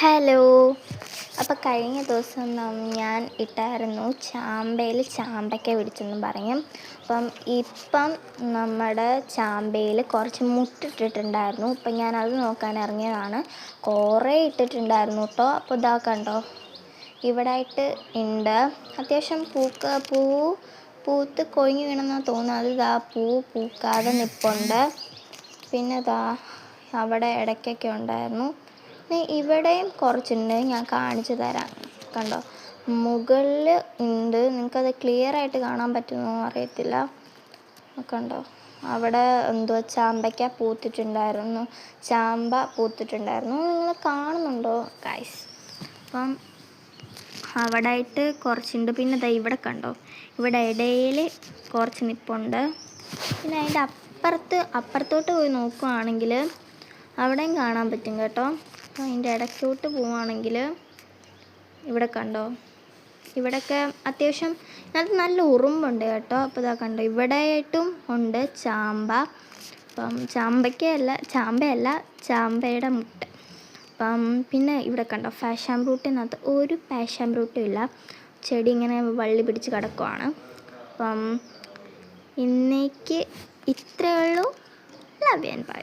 Hello. അപ്പോൾ കഴിഞ്ഞ ദിവസം ഞാൻ ഇട്ടായിരുന്നു ചാമ്പയിൽ ചാമ്പയ്ക്ക പിടിച്ചെന്ന് പറയും. ഇപ്പം നമ്മുടെ ചാമ്പയിൽ കുറച്ച് മുട്ടിട്ടിട്ടുണ്ടായിരുന്നു. ഇപ്പം ഞാനത് നോക്കാൻ ഇറങ്ങിയതാണ്. കുറേ ഇട്ടിട്ടുണ്ടായിരുന്നു കേട്ടോ. അപ്പോൾ ഇതാ കണ്ടോ, ഇവിടെ ആയിട്ട് ഉണ്ട്. അത്യാവശ്യം പൂത്ത് കൊഴിഞ്ഞു വീണെന്നാണ് തോന്നുന്നത്. ഇതാ പൂക്കാതെ നിൽപ്പുണ്ട്. പിന്നെ ഇതാ അവിടെ ഇടയ്ക്കൊക്കെ ഉണ്ടായിരുന്നു. ഇവിടെയും കുറച്ചുണ്ട്, ഞാൻ കാണിച്ചു തരാം. കണ്ടോ, മുകളിൽ ഉണ്ട്. നിങ്ങൾക്കത് ക്ലിയർ ആയിട്ട് കാണാൻ പറ്റുമോ അറിയത്തില്ല. കണ്ടോ, അവിടെ ചാമ്പ പൂത്തിട്ടുണ്ടായിരുന്നു. നിങ്ങൾ കാണുന്നുണ്ടോ ഗൈസ്? അവിടെ ആയിട്ട് കുറച്ചുണ്ട്. പിന്നെ ദാ ഇവിടെ കണ്ടോ, ഇവിടെ ഇടയിൽ കുറച്ച് നിൽപ്പുണ്ട്. പിന്നെ അതിൻ്റെ അപ്പുറത്തോട്ട് പോയി നോക്കുകയാണെങ്കിൽ അവിടെയും കാണാൻ പറ്റും കേട്ടോ. അപ്പോൾ അതിൻ്റെ ഇടയ്ക്കോട്ട് പോവുകയാണെങ്കിൽ ഇവിടെ കണ്ടോ, ഇവിടെയൊക്കെ അത്യാവശ്യം നല്ല ഉറുമ്പുണ്ട് കേട്ടോ. അപ്പോൾ ഇതാ കണ്ടോ, ഇവിടെ ആയിട്ടും ഉണ്ട് ചാമ്പ. ചാമ്പയല്ല, ചാമ്പയുടെ മുട്ട. പിന്നെ ഇവിടെ കണ്ടോ, പാഷൻ ഫ്രൂട്ടിനകത്ത് ഒരു പാഷൻ ഫ്രൂട്ടും ഇല്ല. ചെടി ഇങ്ങനെ വള്ളി പിടിച്ച് കിടക്കുവാണ്. ഇന്നേക്ക് ഇത്രയേ ഉള്ളൂ. Love and by.